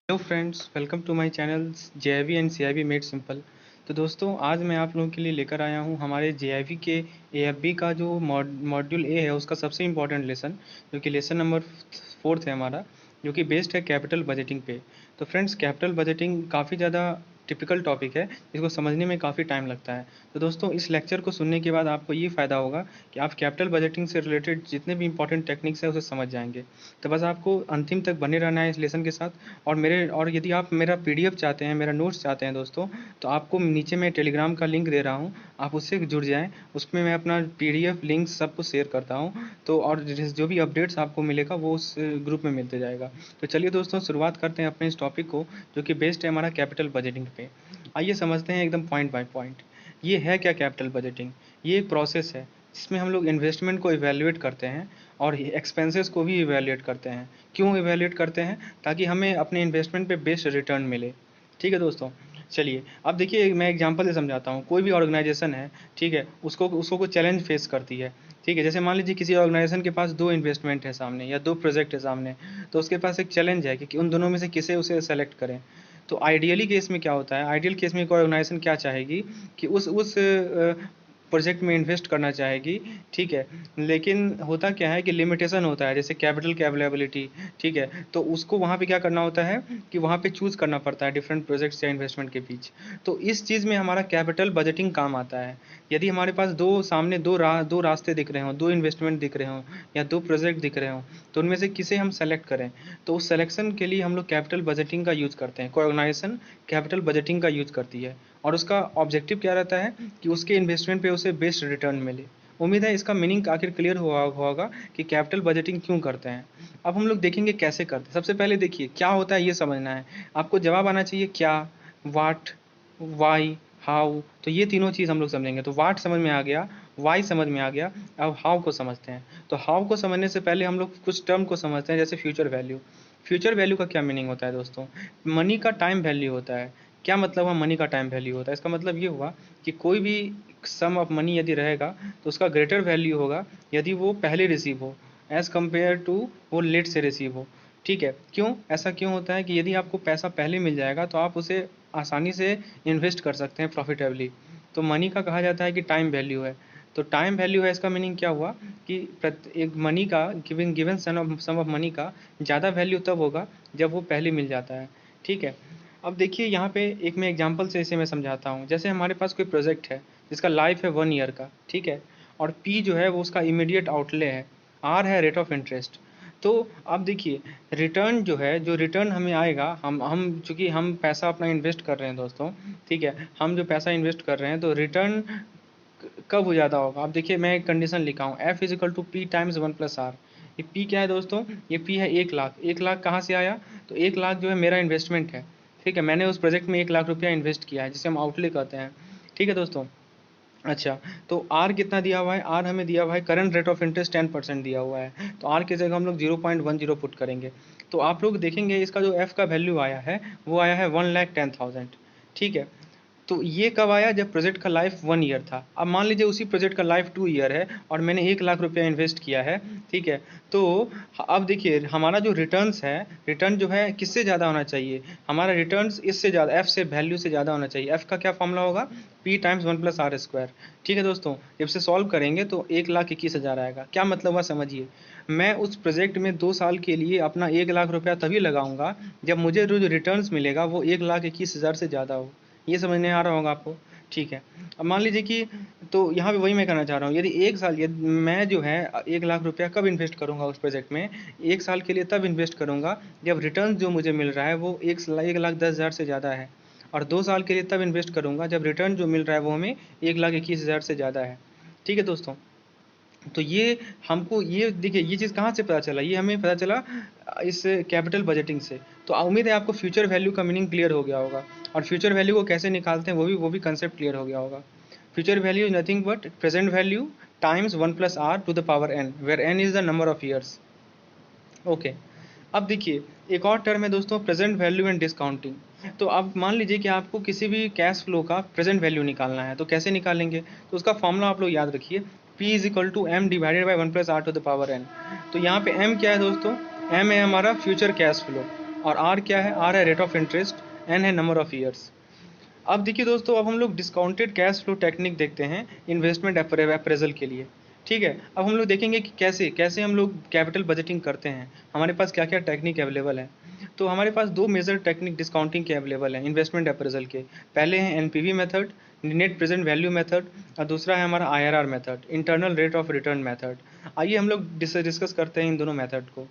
Hello friends, welcome to my channel JIV and CIV made simple. तो दोस्तों, आज मैं आप लोगों के लिए लेकर आया हूं हमारे जेआईवी के एएफबी का जो मॉड्यूल ए है उसका सबसे इम्पोर्टेंट लेसन, जो कि लेसन नंबर 4 है हमारा, जो कि बेस्ड है कैपिटल बजटिंग पे। तो फ्रेंड्स, कैपिटल बजटिंग काफ़ी ज़्यादा टिपिकल टॉपिक है, इसको समझने में काफ़ी टाइम लगता है। तो दोस्तों, इस लेक्चर को सुनने के बाद आपको ये फ़ायदा होगा कि आप कैपिटल बजटिंग से रिलेटेड जितने भी इंपॉर्टेंट टेक्निक्स हैं उसे समझ जाएंगे। तो बस आपको अंतिम तक बने रहना है इस लेसन के साथ। और यदि आप मेरा पीडीएफ चाहते हैं, मेरा नोट्स चाहते हैं दोस्तों, तो आपको नीचे मैं टेलीग्राम का लिंक दे रहा हूँ, आप उससे जुड़ जाएं। उसमें मैं अपना पीडीएफ लिंक सब कुछ शेयर करता हूँ। तो और जो भी अपडेट्स आपको मिलेगा वो उस ग्रुप में मिलते जाएगा। तो चलिए दोस्तों, शुरुआत करते हैं अपने इस टॉपिक को, जो कि बेस्ड है हमारा कैपिटल बजटिंग पे। आइए समझते हैं एकदम पॉइंट बाय पॉइंट। ये है क्या कैपिटल बजटिंग? ये एक प्रोसेस है जिसमें हम लोग इन्वेस्टमेंट को इवैल्यूएट करते हैं और एक्सपेंसेस को भी इवैल्यूएट करते हैं। क्यों इवैल्यूएट करते हैं? ताकि हमें अपने इन्वेस्टमेंट पे बेस्ट रिटर्न मिले। ठीक है दोस्तों, चलिए अब देखिए, मैं एग्जांपल से समझाता हूँ। कोई भी ऑर्गेनाइजेशन है, ठीक है, उसको उसको कोई चैलेंज फेस करती है। ठीक है, जैसे मान लीजिए किसी ऑर्गेनाइजेशन के पास दो इन्वेस्टमेंट है सामने या दो प्रोजेक्ट है सामने, तो उसके पास एक चैलेंज है कि उन दोनों में से किसे उसे सेलेक्ट करें। तो आइडियली केस में क्या होता है, आइडियल केस में एक ऑर्गेनाइजेशन क्या चाहेगी कि उस प्रोजेक्ट में इन्वेस्ट करना चाहेगी। ठीक है, लेकिन होता क्या है कि लिमिटेशन होता है, जैसे कैपिटल की अवेलेबिलिटी। ठीक है, तो उसको वहाँ पे क्या करना होता है कि वहाँ पे चूज़ करना पड़ता है डिफरेंट प्रोजेक्ट्स या इन्वेस्टमेंट के बीच। तो इस चीज़ में हमारा कैपिटल बजटिंग काम आता है। यदि हमारे पास सामने दो रास्ते दिख रहे हों, दो इन्वेस्टमेंट दिख रहे हों या दो प्रोजेक्ट दिख रहे हों, तो उनमें से किसे हम सेलेक्ट करें। तो उस सेलेक्शन के लिए हम लोग कैपिटल बजटिंग का यूज़ करते हैं। कोई ऑर्गेनाइजेशन कैपिटल बजटिंग का यूज़ करती है और उसका ऑब्जेक्टिव क्या रहता है कि उसके इन्वेस्टमेंट पे उसे बेस्ट रिटर्न मिले। उम्मीद है इसका मीनिंग आखिर क्लियर हुआ होगा कि कैपिटल बजटिंग क्यों करते हैं। अब हम लोग देखेंगे कैसे करते हैं। सबसे पहले देखिए क्या होता है, ये समझना है आपको। जवाब आना चाहिए क्या, वाट, वाई, हाउ। तो ये तीनों चीज़ हम लोग समझेंगे। तो वाट समझ में आ गया, वाई समझ में आ गया, अब हाउ को समझते हैं। तो हाउ को समझने से पहले हम लोग कुछ टर्म को समझते हैं, जैसे फ्यूचर वैल्यू। फ्यूचर वैल्यू का क्या मीनिंग होता है दोस्तों? मनी का टाइम वैल्यू होता है। क्या मतलब है मनी का टाइम वैल्यू होता है? इसका मतलब ये हुआ कि कोई भी सम ऑफ मनी यदि रहेगा तो उसका ग्रेटर वैल्यू होगा यदि वो पहले रिसीव हो, एज़ कम्पेयर टू वो लेट से रिसीव हो। ठीक है, क्यों ऐसा क्यों होता है कि यदि आपको पैसा पहले मिल जाएगा तो आप उसे आसानी से इन्वेस्ट कर सकते हैं प्रॉफिटेबली। तो मनी का कहा जाता है कि टाइम वैल्यू है। तो टाइम वैल्यू है, इसका मीनिंग क्या हुआ कि एक मनी का गिवन सम ऑफ मनी का ज़्यादा वैल्यू तब होगा जब वो पहले मिल जाता है। ठीक है, अब देखिए यहाँ पे एक मैं एग्जांपल से इसे मैं समझाता हूँ। जैसे हमारे पास कोई प्रोजेक्ट है जिसका लाइफ है 1 ईयर का, ठीक है, और पी जो है वो उसका इमीडिएट आउटले है, आर है रेट ऑफ इंटरेस्ट। तो अब देखिए, रिटर्न जो है, जो रिटर्न हमें आएगा, हम चूंकि हम पैसा अपना इन्वेस्ट कर रहे हैं दोस्तों, ठीक है, हम जो पैसा इन्वेस्ट कर रहे हैं तो रिटर्न कब हो ज़्यादा होगा। अब देखिए मैं एक कंडीशन लिखा हूँ, F is equal to P times 1 + R. ये पी क्या है दोस्तों? ये पी है 1 लाख। 1 लाख कहाँ से आया? तो 1 लाख जो है मेरा इन्वेस्टमेंट है। ठीक है, मैंने उस प्रोजेक्ट में 1 लाख रुपया इन्वेस्ट किया है, जिसे हम आउटले कहते हैं। ठीक है दोस्तों, अच्छा, तो आर कितना दिया हुआ है? आर हमें दिया हुआ है, करंट रेट ऑफ इंटरेस्ट 10% दिया हुआ है। तो आर की जगह हम लोग 0.10 पुट करेंगे। तो आप लोग देखेंगे इसका जो एफ का वैल्यू आया है वो आया है 1,10,000। ठीक है, तो ये कब आया? जब प्रोजेक्ट का लाइफ 1 ईयर था। अब मान लीजिए उसी प्रोजेक्ट का लाइफ 2 ईयर है और मैंने 1 लाख रुपया इन्वेस्ट किया है। ठीक है, तो अब देखिए हमारा जो रिटर्न्स है, रिटर्न जो है किससे ज़्यादा होना चाहिए? हमारा रिटर्न्स इससे ज़्यादा, एफ से वैल्यू से ज़्यादा होना चाहिए। एफ का क्या फॉर्मूला होगा? P times 1 + R square. ठीक है दोस्तों, जब से सॉल्व करेंगे तो 1,21,000 आएगा। क्या मतलब हुआ समझिए, मैं उस प्रोजेक्ट में 2 साल के लिए अपना 1 लाख रुपया तभी लगाऊंगा जब मुझे जो रिटर्न्स मिलेगा वो 1,21,000 से ज़्यादा हो। ये समझने आ रहा होगा आपको? ठीक है, अब मान लीजिए कि, तो यहाँ पे वही मैं कहना चाह रहा हूँ, यदि 1 साल, यदि मैं जो है 1 लाख रुपया कब इन्वेस्ट करूँगा उस प्रोजेक्ट में? 1 साल के लिए तब इन्वेस्ट करूँगा जब रिटर्न जो मुझे मिल रहा है वो 1,10,000 से ज़्यादा है। और 2 साल के लिए तब इन्वेस्ट करूँगा जब रिटर्न जो मिल रहा है वो हमें 1,21,000 से ज़्यादा है। ठीक है दोस्तों, तो ये हमको, ये देखिए ये चीज़ कहाँ से पता चला? ये हमें पता चला इस कैपिटल बजटिंग से। तो उम्मीद है आपको फ्यूचर वैल्यू का मीनिंग क्लियर हो गया होगा, और फ्यूचर वैल्यू को कैसे निकालते हैं वो भी कंसेप्ट क्लियर हो गया होगा। Future value is nothing but present value times 1 + R to the power N, where N is the number of years. Okay, अब देखिए एक और टर्म है दोस्तों, प्रेजेंट वैल्यू एंड डिस्काउंटिंग। तो अब मान लीजिए कि आपको किसी भी कैश फ्लो का प्रेजेंट वैल्यू निकालना है, तो कैसे निकालेंगे? तो उसका फॉर्मूला आप लोग याद रखिए, P is equal to M divided by 1 + R to the power N. तो यहाँ पे m क्या है दोस्तों? m है हमारा फ्यूचर कैश फ्लो, और आर क्या है, आर है रेट ऑफ इंटरेस्ट, एन है नंबर ऑफ ईयर्स। अब देखिए दोस्तों, अब हम लोग डिस्काउंटेड कैश फ्लो टेक्निक देखते हैं इन्वेस्टमेंट अप्रेजल के लिए। ठीक है, अब हम लोग देखेंगे कि कैसे कैसे हम लोग कैपिटल बजटिंग करते हैं, हमारे पास क्या क्या टेक्निक अवेलेबल है। तो हमारे पास दो मेजर टेक्निक डिस्काउंटिंग के अवेलेबल हैं इन्वेस्टमेंट अप्रेजल के। पहले हैं NPV method, net present value method, और दूसरा है हमारा IRR method, internal rate of return method. आइए हम लोग डिस्कस करते हैं इन दोनों मेथड को।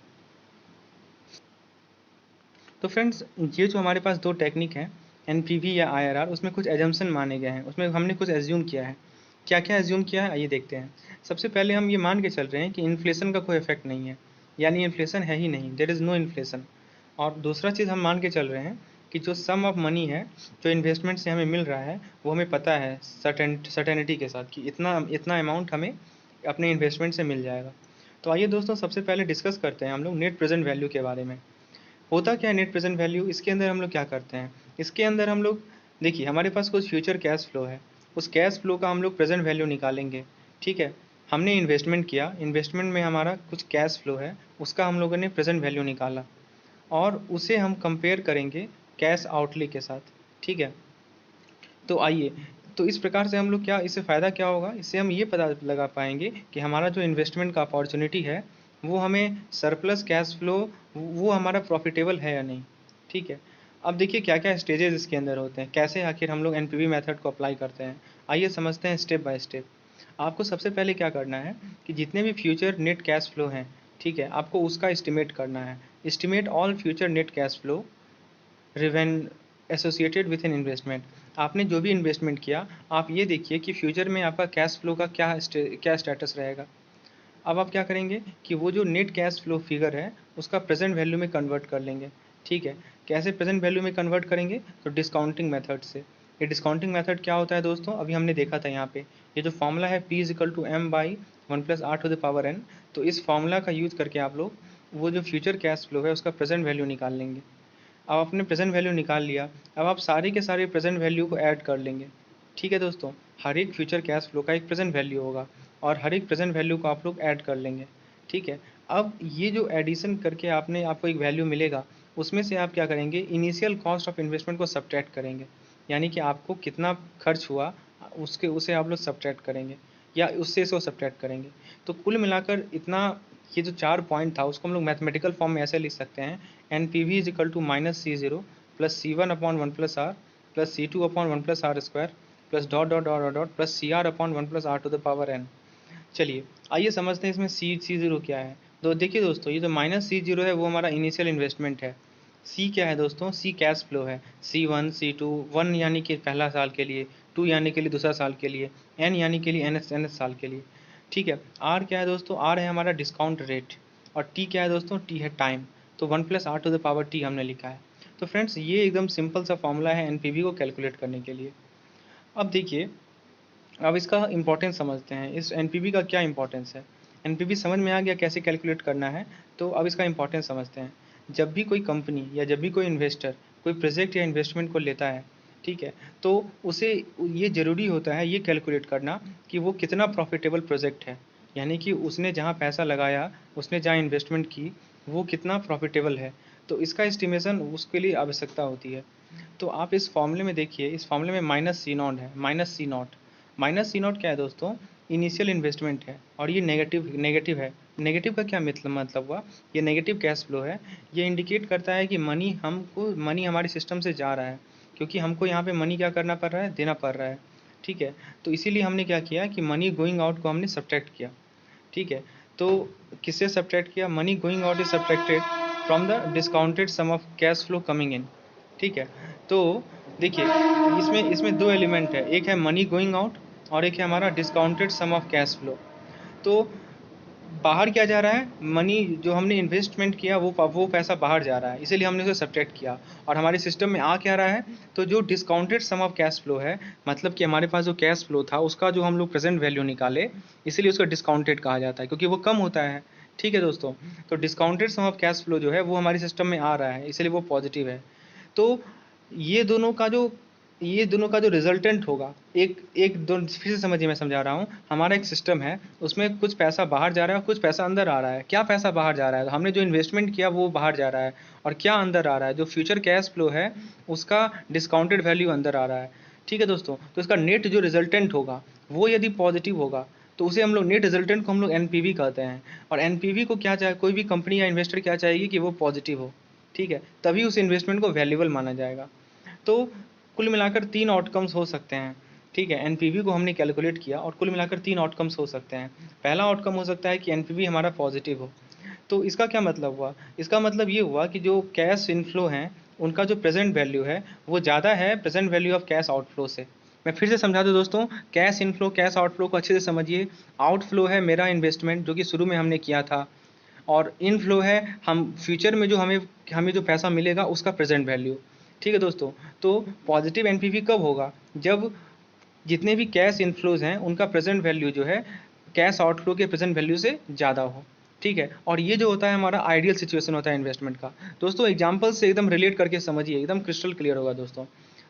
तो फ्रेंड्स, ये जो हमारे पास दो टेक्निक हैं एनपीवी या आईआरआर, उसमें कुछ एजम्पशन माने गए हैं, उसमें हमने कुछ एज्यूम किया है। क्या क्या एज्यूम किया है आइए देखते हैं। सबसे पहले हम ये मान के चल रहे हैं कि इन्फ्लेशन का कोई इफेक्ट नहीं है, यानी इन्फ्लेशन है ही नहीं, देयर इज़ नो इन्फ्लेशन। और दूसरा चीज़ हम मान के चल रहे हैं कि जो सम ऑफ मनी है जो इन्वेस्टमेंट से हमें मिल रहा है, वो हमें पता है सर्टेनिटी के साथ कि इतना इतना अमाउंट हमें अपने इन्वेस्टमेंट से मिल जाएगा। तो आइए दोस्तों, सबसे पहले डिस्कस करते हैं हम लोग नेट प्रेजेंट वैल्यू के बारे में। होता क्या है नेट प्रेजेंट वैल्यू, इसके अंदर हम लोग क्या करते हैं, इसके अंदर हम लोग देखिए हमारे पास कुछ फ्यूचर कैश फ्लो है, उस कैश फ्लो का हम लोग प्रेजेंट वैल्यू निकालेंगे। ठीक है, हमने इन्वेस्टमेंट किया, इन्वेस्टमेंट में हमारा कुछ कैश फ्लो है, उसका हम लोगों ने प्रेजेंट वैल्यू निकाला और उसे हम कंपेयर करेंगे कैश आउटले के साथ। ठीक है, तो आइए, तो इस प्रकार से हम लोग क्या, इससे फ़ायदा क्या होगा, इससे हम ये पता लगा पाएंगे कि हमारा जो इन्वेस्टमेंट का अपॉर्चुनिटी है वो हमें सरप्लस कैश फ्लो, वो हमारा प्रॉफिटेबल है या नहीं। ठीक है, अब देखिए क्या क्या स्टेजेस इसके अंदर होते हैं, कैसे आखिर हम लोग एनपीवी मेथड को अप्लाई करते हैं। आइए समझते हैं स्टेप बाय स्टेप। आपको सबसे पहले क्या करना है कि जितने भी फ्यूचर नेट कैश फ्लो हैं, ठीक है, आपको उसका एस्टिमेट करना है। Estimate all future net cash flow riven associated with an investment. आपने जो भी इन्वेस्टमेंट किया, आप ये देखिए कि फ्यूचर में आपका कैश फ्लो का क्या स्टेटस रहेगा। अब आप क्या करेंगे कि वो जो नेट कैश फ्लो फिगर है उसका प्रेजेंट वैल्यू में कन्वर्ट कर लेंगे। ठीक है, कैसे प्रेजेंट वैल्यू में कन्वर्ट करेंगे, तो डिस्काउंटिंग मेथड से। ये डिस्काउंटिंग मेथड क्या होता है दोस्तों, अभी हमने देखा था यहाँ पे, ये जो फॉर्मूला है P is equal to M by 1+r⁴ तो इस फॉर्मूला का यूज़ करके आप लोग वो जो फ्यूचर कैश फ्लो है उसका प्रेजेंट वैल्यू निकाल लेंगे। अब आपने प्रेजेंट वैल्यू निकाल लिया, अब आप सारे के सारे प्रेजेंट वैल्यू को ऐड कर लेंगे। ठीक है दोस्तों, हर एक फ्यूचर कैश फ्लो का एक प्रेजेंट वैल्यू होगा और हर एक प्रेजेंट वैल्यू को आप लोग ऐड कर लेंगे। ठीक है, अब ये जो एडिशन करके आपको एक वैल्यू मिलेगा, उसमें से आप क्या करेंगे, इनिशियल कॉस्ट ऑफ इन्वेस्टमेंट को सब्ट्रैक्ट करेंगे, यानी कि आपको कितना खर्च हुआ उसे आप लोग सब्ट्रैक्ट करेंगे या उससे इसको सब्ट्रैक्ट करेंगे। तो कुल मिलाकर इतना, ये जो 4 पॉइंट था उसको हम लोग मैथमेटिकल फॉर्म में ऐसे लिख सकते हैं, N P V is equal to -C0 plus C1/1+R plus C2/1+R² plus dot dot dot dot plus CR/1+R⁴n। चलिए आइए समझते हैं इसमें C0 क्या है। तो देखिए दोस्तों, ये जो -C0 है वो हमारा इनिशियल इन्वेस्टमेंट है। C क्या है दोस्तों, C कैश फ्लो है। C1 C2, 1 यानी कि पहला साल के लिए, 2 यानी के लिए दूसरा साल के लिए, N यानी के लिए NS साल के लिए। ठीक है, R क्या है दोस्तों, R है हमारा डिस्काउंट रेट, और T क्या है दोस्तों, T है टाइम। तो 1+R⁴ हमने लिखा है। तो फ्रेंड्स, ये एकदम सिंपल सा फॉर्मूला है एनपीवी को कैलकुलेट करने के लिए। अब देखिए, अब इसका इंपॉर्टेंस समझते हैं, इस एनपीवी का क्या इंपॉर्टेंस है। एनपीवी समझ में आ गया कैसे कैलकुलेट करना है, तो अब इसका इंपॉर्टेंस समझते हैं। जब भी कोई कंपनी या जब भी कोई इन्वेस्टर कोई प्रोजेक्ट या इन्वेस्टमेंट को लेता है, ठीक है, तो उसे ये ज़रूरी होता है ये कैलकुलेट करना कि वो कितना प्रॉफिटेबल प्रोजेक्ट है, यानी कि उसने जहाँ पैसा लगाया, उसने जहाँ इन्वेस्टमेंट की, वो कितना प्रॉफिटेबल है। तो इसका एस्टिमेशन उसके लिए आवश्यकता होती है। तो आप इस फॉर्मूले में देखिए, इस फॉर्मूले में -C0 है, -C0। -C0 क्या है दोस्तों, इनिशियल इन्वेस्टमेंट है, और ये नेगेटिव नेगेटिव है। नेगेटिव का क्या मतलब हुआ, ये नेगेटिव कैश फ्लो है। ये इंडिकेट करता है कि मनी हमारे सिस्टम से जा रहा है, क्योंकि हमको यहाँ पे मनी क्या करना पड़ रहा है, देना पड़ रहा है। ठीक है, तो इसीलिए हमने क्या किया कि मनी गोइंग आउट को हमने सब्ट्रैक्ट किया। ठीक है, तो किससे सब्ट्रैक्ट किया, money going out is subtracted from the discounted sum of cash flow coming in. ठीक है, तो देखिए इसमें इसमें दो एलिमेंट है, एक है मनी गोइंग आउट और एक है हमारा discounted sum of cash flow. तो बाहर क्या जा रहा है, मनी जो हमने इन्वेस्टमेंट किया वो पैसा बाहर जा रहा है, इसीलिए हमने उसे सब्ट्रैक्ट किया। और हमारे सिस्टम में आ क्या रहा है, तो जो discounted sum of cash flow है, मतलब कि हमारे पास जो कैश फ्लो था उसका जो हम लोग प्रेजेंट वैल्यू निकाले, इसीलिए उसका डिस्काउंटेड कहा जाता है, क्योंकि वो कम होता है। ठीक है दोस्तों, तो discounted sum of cash flow जो है वो हमारे सिस्टम में आ रहा है, इसलिए वो पॉजिटिव है। तो ये दोनों का जो ये दोनों का जो रिजल्टेंट होगा, एक एक दो फिर से समझिए, मैं समझा रहा हूँ। हमारा एक सिस्टम है, उसमें कुछ पैसा बाहर जा रहा है और कुछ पैसा अंदर आ रहा है। क्या पैसा बाहर जा रहा है? तो हमने जो इन्वेस्टमेंट किया वो बाहर जा रहा है, और क्या अंदर आ रहा है? जो फ्यूचर कैश फ्लो है उसका डिस्काउंटेड वैल्यू अंदर आ रहा है। ठीक है दोस्तों, तो इसका नेट जो रिजल्टेंट होगा वो यदि पॉजिटिव होगा तो उसे हम लोग नेट रिजल्टेंट को हम लोग एनपीवी कहते हैं। और एनपीवी को क्या चाहे, कोई भी कंपनी या इन्वेस्टर क्या चाहेगी कि वो पॉजिटिव हो। ठीक है, तभी उस इन्वेस्टमेंट को वैल्यूएबल माना जाएगा। तो कुल मिलाकर 3 आउटकम्स हो सकते हैं। ठीक है, एनपीवी को हमने कैलकुलेट किया और कुल मिलाकर 3 आउटकम्स हो सकते हैं। पहला आउटकम हो सकता है कि एनपीवी हमारा पॉजिटिव हो। तो इसका क्या मतलब हुआ? इसका मतलब ये हुआ कि जो कैश इनफ्लो हैं उनका जो प्रेजेंट वैल्यू है वो ज़्यादा है present value of cash outflow से। मैं फिर से समझा दूं दोस्तों, कैश इनफ्लो कैश आउटफ्लो को अच्छे से समझिए। आउटफ्लो है मेरा इन्वेस्टमेंट जो कि शुरू में हमने किया था, और इनफ्लो है हम फ्यूचर में जो हमें हमें जो पैसा मिलेगा उसका प्रेजेंट वैल्यू। ठीक है दोस्तों, तो पॉजिटिव एनपीवी कब होगा? जब जितने भी कैश इनफ्लोज हैं उनका प्रेजेंट वैल्यू जो है कैश आउटफ्लो के प्रेजेंट वैल्यू से ज़्यादा हो। ठीक है, और ये जो होता है हमारा आइडियल सिचुएशन होता है इन्वेस्टमेंट का। दोस्तों एग्जांपल से एकदम रिलेट करके समझिए, एकदम क्रिस्टल क्लियर होगा दोस्तों।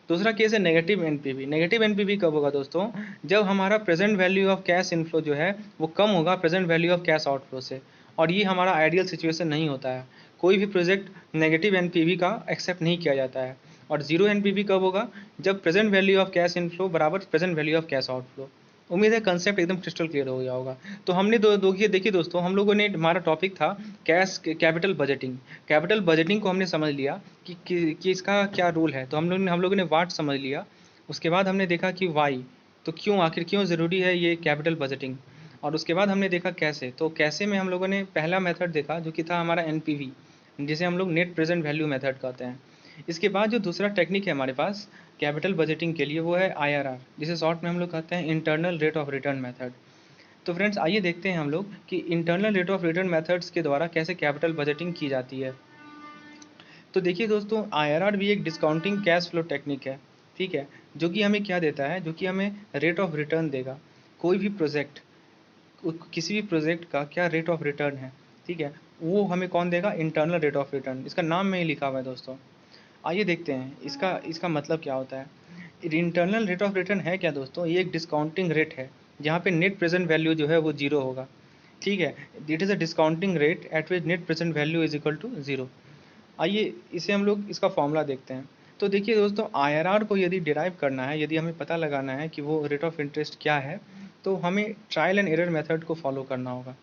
दूसरा केस है नेगेटिव एनपीवी। नेगेटिव एनपीवी कब होगा दोस्तों? जब हमारा present value of cash inflow जो है वो कम होगा present value of cash outflow से, और ये हमारा आइडियल सिचुएशन नहीं होता है। कोई भी प्रोजेक्ट नेगेटिव एनपीवी का एक्सेप्ट नहीं किया जाता है। और जीरो एनपीवी कब होगा? जब present value of cash inflow बराबर present value of cash outflow. उम्मीद है कंसेप्ट एकदम क्रिस्टल क्लियर हो गया होगा। तो हमने देखिए दोस्तों, हम लोगों ने हमारा टॉपिक था cash capital budgeting. Capital budgeting को हमने समझ लिया कि इसका क्या रूल है। तो हम लोगों ने वाट समझ लिया। उसके बाद हमने देखा कि वाई, तो क्यों, आखिर क्यों ज़रूरी है ये कैपिटल बजटिंग। और उसके बाद हमने देखा कैसे। तो कैसे में हम लोगों ने पहला मेथड देखा जो कि था हमारा एनपीवी, जिसे हम लोग नेट प्रेजेंट वैल्यू मेथड कहते हैं। इसके बाद जो दूसरा टेक्निक है हमारे पास कैपिटल बजटिंग के लिए वो है आईआरआर, जिसे शॉर्ट में हम लोग कहते हैं internal rate of return method. तो फ्रेंड्स आइए देखते हैं हम लोग कि internal rate of return methods के द्वारा कैसे कैपिटल बजटिंग की जाती है। तो देखिए दोस्तों, आईआरआर भी एक डिस्काउंटिंग कैश फ्लो टेक्निक है। ठीक है, जो कि हमें क्या देता है? जो कि हमें रेट ऑफ रिटर्न देगा। कोई भी प्रोजेक्ट, किसी भी प्रोजेक्ट का क्या रेट ऑफ रिटर्न है, ठीक है, वो हमें कौन देगा? Internal rate of return. इसका नाम में ही लिखा हुआ है दोस्तों। आइए देखते हैं इसका इसका मतलब क्या होता है। इंटरनल रेट ऑफ रिटर्न है क्या दोस्तों? ये एक डिस्काउंटिंग रेट है जहाँ पे नेट प्रेजेंट वैल्यू जो है वो जीरो होगा। ठीक है, it is a discounting rate at which net present value is equal to zero. आइए इसे हम लोग इसका फॉर्मूला देखते हैं। तो देखिए दोस्तों, आईआरआर को यदि डिराइव करना है, यदि हमें पता लगाना है कि वो रेट ऑफ इंटरेस्ट क्या है, तो हमें ट्रायल एंड एरर मेथड को फॉलो करना होगा।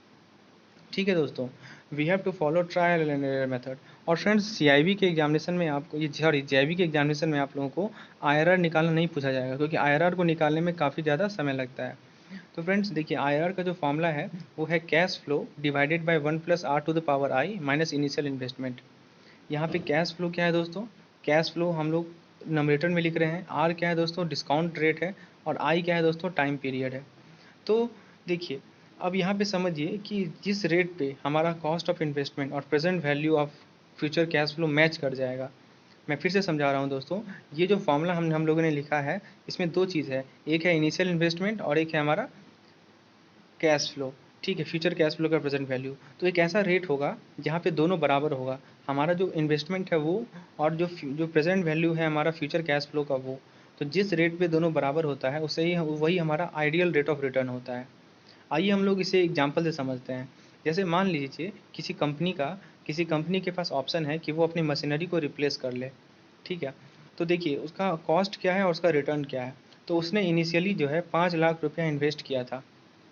ठीक है दोस्तों, we have to follow trial and error method. और फ्रेंड्स सीआईबी के एग्जामिनेशन में आपको ये जेआईबी के एग्जामिनेशन में आप लोगों को आईआरआर निकालना नहीं पूछा जाएगा, क्योंकि आईआरआर को निकालने में काफ़ी ज़्यादा समय लगता है। तो फ्रेंड्स देखिए, आईआरआर का जो फॉर्मूला है वो है cash flow divided by 1+r⁻² minus initial investment. यहाँ पे कैश फ्लो क्या है दोस्तों? कैश फ्लो हम लोग नंबरेटर में लिख रहे हैं। आर क्या है दोस्तों? डिस्काउंट रेट है। और आई क्या है दोस्तों? टाइम पीरियड है। तो देखिए, अब यहाँ पे समझिए कि जिस रेट पे हमारा कॉस्ट ऑफ इन्वेस्टमेंट और present value of future cash flow match कर जाएगा। मैं फिर से समझा रहा हूँ दोस्तों, ये जो फॉर्मूला हम लोगों ने लिखा है इसमें दो चीज़ है, एक है इनिशियल इन्वेस्टमेंट और एक है हमारा कैश फ्लो। ठीक है, फ्यूचर कैश फ्लो का प्रेजेंट वैल्यू। तो एक ऐसा रेट होगा जहाँ पे दोनों बराबर होगा, हमारा जो इन्वेस्टमेंट है वो और जो प्रेजेंट वैल्यू है हमारा फ्यूचर कैश फ्लो का वो। तो जिस रेट पे दोनों बराबर होता है उससे ही वही हमारा आइडियल रेट ऑफ रिटर्न होता है। आइए हम लोग इसे एग्जाम्पल से समझते हैं। जैसे मान लीजिए किसी कंपनी के पास ऑप्शन है कि वो अपनी मशीनरी को रिप्लेस कर ले। ठीक है, तो देखिए उसका कॉस्ट क्या है और उसका रिटर्न क्या है। तो उसने इनिशियली जो है 5 लाख रुपया इन्वेस्ट किया था।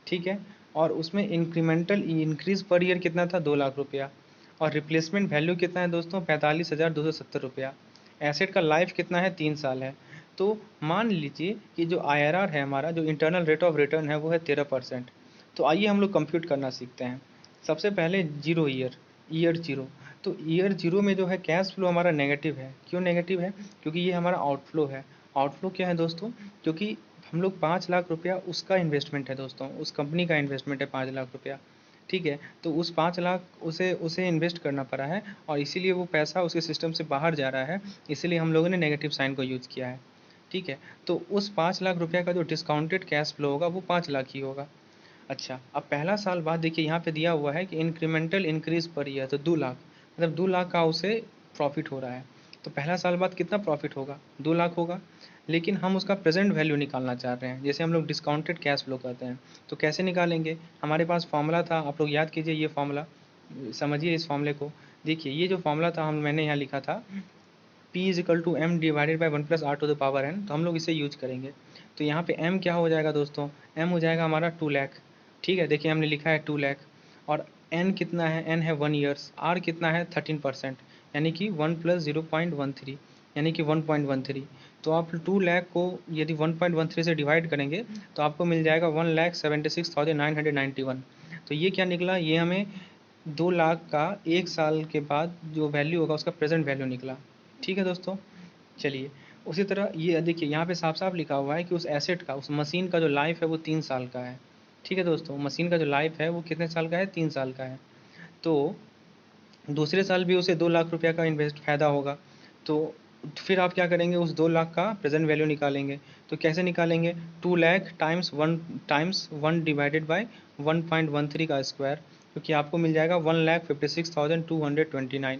ठीक है, और उसमें इंक्रीमेंटल इंक्रीज पर ईयर कितना था? 2 लाख रुपया। और रिप्लेसमेंट वैल्यू कितना है दोस्तों? 45,270 रुपया। एसेट का लाइफ कितना है? 3 साल है। तो मान लीजिए कि जो आईआरआर है हमारा, जो इंटरनल रेट ऑफ रिटर्न है वो है 13%। तो आइए हम लोग कंप्यूट करना सीखते हैं। सबसे पहले जीरो ईयर जीरो। तो ईयर जीरो में जो है कैश फ्लो हमारा नेगेटिव है। क्यों नेगेटिव है? क्योंकि ये हमारा आउटफ्लो है। आउटफ्लो क्या है दोस्तों? क्योंकि हम लोग 5 लाख रुपया उसका इन्वेस्टमेंट है दोस्तों, उस कंपनी का इन्वेस्टमेंट है 5 लाख रुपया। ठीक है, तो उस 5 लाख उसे उसे इन्वेस्ट करना पड़ा है, और इसीलिए वो पैसा उसके सिस्टम से बाहर जा रहा है। इसीलिए हम लोगों ने नेगेटिव साइन को यूज़ किया है। ठीक है, तो उस 5 लाख रुपया का जो डिस्काउंटेड कैश फ्लो होगा वो 5 लाख ही होगा। अच्छा, अब पहला साल बाद देखिए यहाँ पे दिया हुआ है कि इंक्रीमेंटल इंक्रीज पर ईयर, तो 2 लाख, मतलब 2 लाख का उसे प्रॉफिट हो रहा है। तो पहला साल बाद कितना प्रॉफिट होगा, 2 लाख होगा। लेकिन हम उसका प्रेजेंट वैल्यू निकालना चाह रहे हैं, जैसे हम लोग डिस्काउंटेड कैश फ्लो कहते हैं। तो कैसे निकालेंगे, हमारे पास फॉर्मूला था, आप लोग याद कीजिए ये फॉर्मूला, समझिए इस फॉर्मूले को। देखिए ये जो फॉर्मूला था मैंने यहाँ लिखा था P is equal to M divided by 1+r⁴ तो हम लोग इसे यूज करेंगे। तो यहाँ पे m क्या हो जाएगा दोस्तों, m हो जाएगा हमारा 2 लाख। ठीक है, देखिए हमने लिखा है 2 लाख, और n कितना है, n है 1 ईयर्स, r कितना है 13%, यानी कि 1 + 0.13 यानी कि 1.13। तो आप 2 लाख को यदि 1.13 से डिवाइड करेंगे तो आपको मिल जाएगा 1,76,991। तो ये क्या निकला, ये हमें 2 लाख का 1 साल के बाद जो वैल्यू होगा उसका प्रेजेंट वैल्यू निकला। ठीक है दोस्तों, चलिए उसी तरह ये देखिए यहाँ पे साफ साफ लिखा हुआ है कि उस एसेट का, उस मशीन का जो लाइफ है वो 3 साल का है। ठीक है दोस्तों, मशीन का जो लाइफ है वो कितने साल का है, 3 साल का है। तो दूसरे साल भी उसे 2 लाख रुपया का इन्वेस्ट फ़ायदा होगा। तो फिर आप क्या करेंगे, उस 2 लाख का प्रेजेंट वैल्यू निकालेंगे। तो कैसे निकालेंगे, 2 lakh times one divided by 1.13 का स्क्वायर, क्योंकि आपको मिल जाएगा 1,56,229।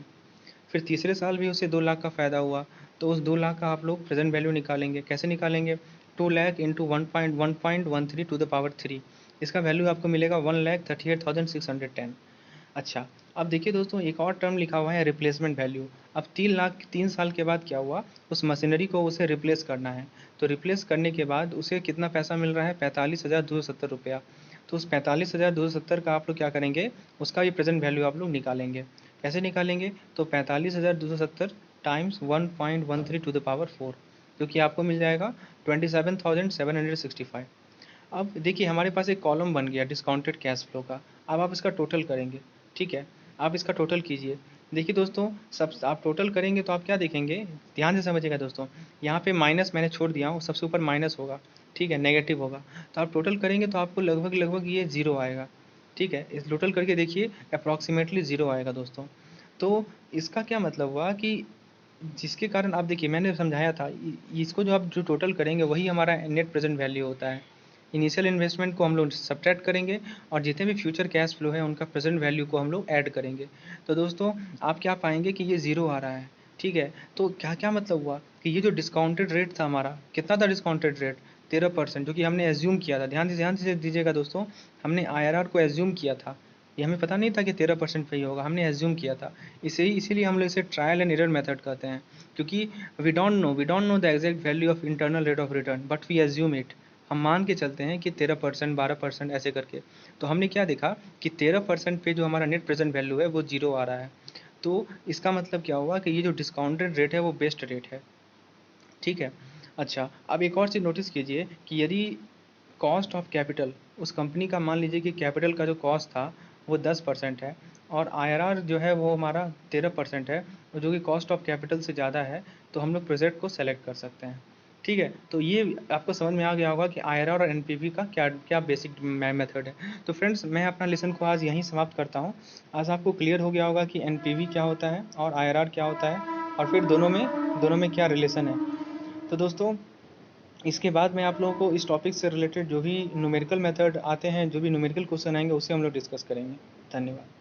फिर तीसरे साल भी उसे 2 लाख का फ़ायदा हुआ, तो उस 2 लाख का आप लोग प्रेजेंट वैल्यू निकालेंगे। कैसे निकालेंगे, 2 lakh into 1.13 to the power 3, इसका वैल्यू आपको मिलेगा 1,38,610। अच्छा, अब देखिए दोस्तों एक और टर्म लिखा हुआ है रिप्लेसमेंट वैल्यू। अब 3 साल के बाद क्या हुआ, उस मशीनरी को उसे रिप्लेस करना है। तो रिप्लेस करने के बाद उसे कितना पैसा मिल रहा है, 45,270 रुपया। तो उस 45,270 का आप लोग क्या करेंगे, उसका भी प्रेजेंट वैल्यू आप लोग निकालेंगे। कैसे निकालेंगे, तो 45,270 टाइम्स 1.13 टू द पावर 4, जो कि आपको मिल जाएगा 27,765। अब देखिए हमारे पास एक कॉलम बन गया डिस्काउंटेड कैश फ्लो का। अब आप इसका टोटल करेंगे। ठीक है, आप इसका टोटल कीजिए। देखिए दोस्तों, सब आप टोटल करेंगे तो आप क्या देखेंगे, ध्यान से समझिएगा दोस्तों। यहाँ पे माइनस मैंने छोड़ दिया हूँ, सबसे ऊपर माइनस होगा। ठीक है, नेगेटिव होगा। तो आप टोटल करेंगे तो आपको लगभग लगभग ये ज़ीरो आएगा। ठीक है, इस टोटल करके देखिए अप्रॉक्सीमेटली ज़ीरो आएगा दोस्तों। तो इसका क्या मतलब हुआ कि जिसके कारण आप देखिए मैंने समझाया था, इसको जो आप जो टोटल करेंगे वही हमारा नेट प्रेजेंट वैल्यू होता है। इनिशियल इन्वेस्टमेंट को हम लोग सब्ट्रैक्ट करेंगे और जितने भी फ्यूचर कैश फ्लो है उनका प्रेजेंट वैल्यू को हम लोग ऐड करेंगे। तो दोस्तों आप क्या पाएंगे कि ये ज़ीरो आ रहा है। ठीक है, तो क्या क्या मतलब हुआ कि ये जो डिस्काउंटेड रेट था हमारा, कितना था डिस्काउंटेड रेट, 13%, जो कि हमने एज्यूम किया था। ध्यान से दीजिएगा दोस्तों, हमने IRR को एज्यूम किया था। ये हमें पता नहीं था कि 13% पे ही होगा, हमने एज्यूम किया था। इसीलिए हम लोग इसे ट्रायल एंड एरर मेथड कहते हैं, क्योंकि we don't know the exact value of internal rate of return but we assume it. हम मान के चलते हैं कि 13%, 12% ऐसे करके। तो हमने क्या देखा कि 13% पे जो हमारा नेट प्रेजेंट वैल्यू है वो जीरो आ रहा है। तो इसका मतलब क्या हुआ कि ये जो डिस्काउंटेड रेट है वो बेस्ट रेट है। ठीक है, अच्छा अब एक और चीज़ नोटिस कीजिए कि यदि कॉस्ट ऑफ कैपिटल उस कंपनी का, मान लीजिए कि कैपिटल का जो कॉस्ट था वो 10% है और IRR जो है वो हमारा 13% है, और जो कि कॉस्ट ऑफ कैपिटल से ज़्यादा है, तो हम लोग प्रोजेक्ट को सेलेक्ट कर सकते हैं। ठीक है, तो ये आपको समझ में आ गया होगा कि IRR और NPV का क्या क्या बेसिक मेथड है। तो फ्रेंड्स मैं अपना लेसन को आज यहीं समाप्त करता हूँ। आज आपको क्लियर हो गया होगा कि NPV क्या होता है और IRR क्या होता है, और फिर दोनों में क्या रिलेशन है। तो दोस्तों इसके बाद मैं आप लोगों को इस टॉपिक से रिलेटेड जो भी न्यूमेरिकल मेथड आते हैं, जो भी न्यूमेरिकल क्वेश्चन आएंगे उसे हम लोग डिस्कस करेंगे। धन्यवाद।